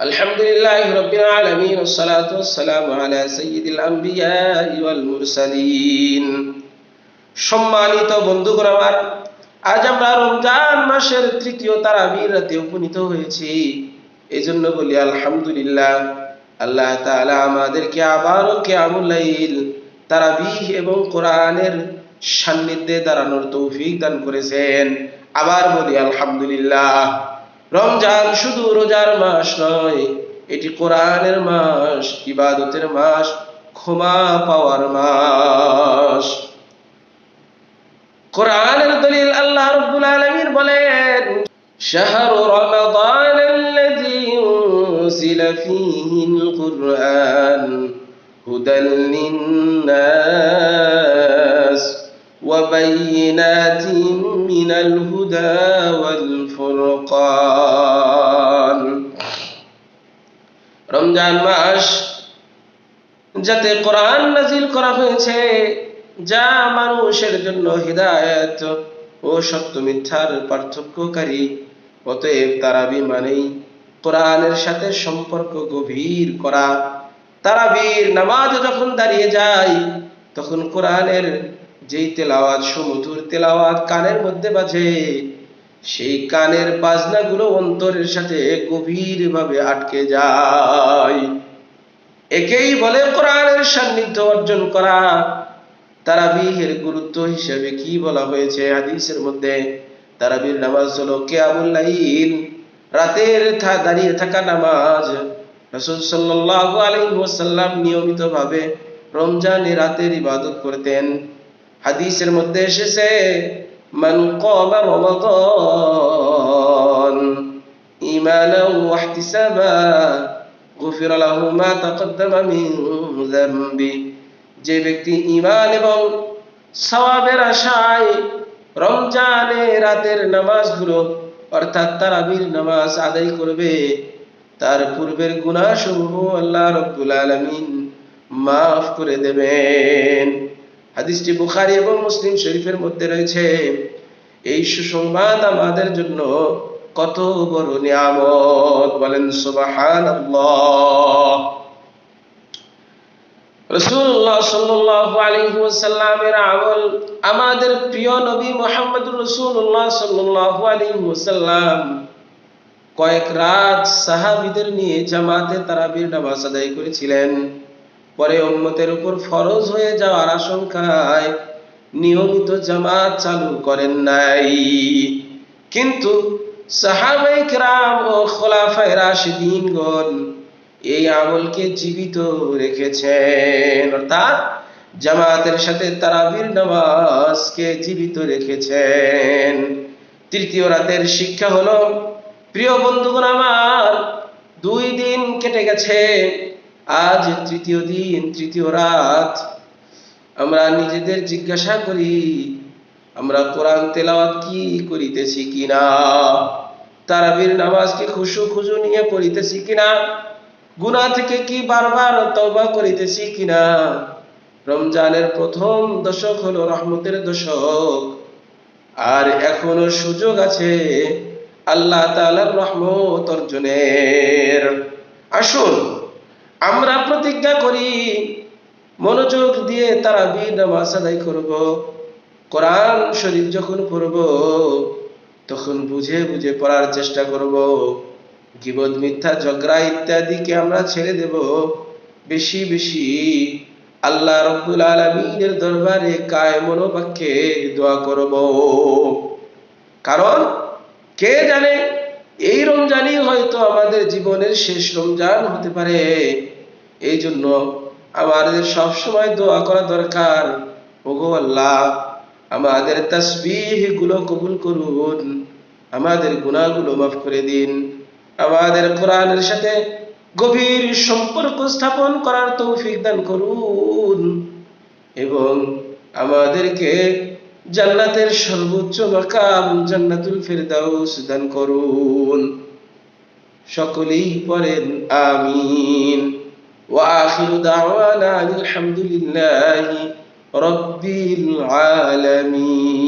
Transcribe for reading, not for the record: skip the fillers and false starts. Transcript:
আলহামদুলিল্লাহি রাব্বিল আলামিন ওয়াসসালাতু ওয়াসসালামু আলা সাইয়্যিদিল আম্বিয়া ওয়াল মুরসালিন। সম্মানিত বন্ধুগণ আমার, আজ আমরা রমজান মাসের তৃতীয় তারাবির রাতে উপনীত হয়েছি। এজন্য বলি আলহামদুলিল্লাহ। আল্লাহ তাআলা আমাদেরকে আবারও কিয়ামুল লাইল, তারাবিহ এবং কোরআনের সান্নিধ্যে দাঁড়ানোর তৌফিক দান করেছেন। আবার বলি আলহামদুলিল্লাহ। রমজান শুধু রোজার মাস নয়, এটি কোরআনের মাস, ইবাদতের মাস, ক্ষমা পাওয়ার মাস। কোরআনের দলিল আল্লাহ রাব্বুল আলামিন বলেন, শাহরু রমাদানাল্লাযী উনজিলা ফীহিল কুরআন হুদাল লিন্নাস ওয়া বাইয়িনাতিন মিনাল হুদা ওয়াল ফুরকান। রমজান মাস যাতে কোরআন নাজিল করা হয়েছে, যা মানুষের জন্য হিদায়াত ও সত্য মিথ্যার পার্থক্যকারী। অতএব তারাবি মানেই কোরআনের সাথে সম্পর্ক গভীর করা। তারাবির নামাজ যখন দাঁড়িয়ে যায়, তখন কোরআনের যেই তেলাওয়াত, সুমধুর তেলাওয়াত কানের মধ্যে বাজে, সেই কানের বাজনাগুলো অন্তরের সাথে গভীরভাবে আটকে যায়। একেই বলে কোরআনের সান্নিধ্য অর্জন করা। তারাবিহের গুরুত্ব হিসেবে কি বলা হয়েছে হাদিসের মধ্যে? তারাবির নামাজ হলো কিয়ামুল লাইল, রাতের দাঁড়িয়ে থাকা নামাজ। রাসূল সাল্লাল্লাহু আলাইহি ওয়াসাল্লাম নিয়মিতভাবে রমজানে রাতের ইবাদত করতেন। হাদিসের মধ্যে এসেছে, মান ক্বামা রমাদান ঈমানান ওয়া ইহতিসাবা গুফিরা লাহু মা তাকদ্দামা মিন যামবি। যে ব্যক্তি ঈমান এবং সওয়াবের আশায় রমজানে রাতের নামাজগুলো অর্থাৎ তারাবির নামাজ আদায় করবে, তার পূর্বের গুনাহসমূহ আল্লাহ রাব্বুল আলামিন মাফ করে দেবেন। হাদিসটি বুখারী এবং মুসলিম শরীফের মধ্যে রয়েছে। এই সুসংবাদ আমাদের জন্য কত বড় নিয়ামত, বলেন সুবহানাল্লাহ। রাসূলুল্লাহ সাল্লাল্লাহু আলাইহি ওয়াসাল্লামের আমল, আমাদের প্রিয় নবী মুহাম্মদুর রাসূলুল্লাহ সাল্লাল্লাহু আলাইহি ওয়াসাল্লাম কয়েক রাত সাহাবীদের নিয়ে জামাতে তারাবির নামাজ আদায় করেছিলেন। পরে উম্মতের উপর ফরজ হয়ে যাওয়ার আশঙ্কায় নিয়মিত জামাত চালু করেন নাই। কিন্তু সাহাবায়ে কেরাম ও খোলাফায়ে রাশিদিনগণ এই আমলকে জীবিত রেখেছেন, অর্থাৎ জামাতের সাথে তারাবির নামাজকে জীবিত রেখেছেন। তৃতীয় রাতের শিক্ষা হলো, প্রিয় বন্ধুগণ আমার, 2 দিন কেটে গেছে, আজ তৃতীয় দিন, তৃতীয় রাত। আমরা নিজেদের জিজ্ঞাসা করি, আমরা কোরআন তেলাওয়াত কি করিতেছি কিনা? তারাবির নামাজ কি খুশু খুজু নিয়ে পড়িতেছি কিনা? গুনাহ থেকে কি বারবার তওবা করিতেছি কিনা? রমজানের প্রথম দশক হলো রহমতের দশক, আর এখনো সুযোগ আছে আল্লাহ তাআলার রহমত অর্জনের। আসুন আমরা প্রতিজ্ঞা করি, মনোযোগ দিয়ে তারাবির নামাজ আদায় করব। কোরআন শরীফ যখন পড়ব, তখন বুঝে বুঝে পড়ার চেষ্টা করব। গীবত, মিথ্যা, ঝগড়া ইত্যাদিকে আমরা ছেড়ে দেব। বেশি বেশি আল্লাহ রাব্বুল আলামিনের দরবারে কায়েমন বাক্যে দোয়া করব। কারণ কে জানে, এই রমজানই হয়তো আমাদের জীবনের শেষ রমজান হতে পারে। এই জন্য আমাদের সবসময় দোয়া করা দরকার, ওগো আল্লাহ, আমাদের তাসবিহ গুলো কবুল করুন, আমাদের গুনাহগুলো মাফ করে দিন, আমাদের কোরআনের সাথে গভীর সম্পর্ক স্থাপন করার তৌফিক দান করুন, এবং আমাদেরকে জান্নাতের সর্বোচ্চ মাকাম জান্নাতুল ফেরদাউস দান করুন। সকলেই পড়েন আমিন। ওয়া আখিরু দাওয়ানা আলহামদুলিল্লাহি রাব্বিল আলামিন।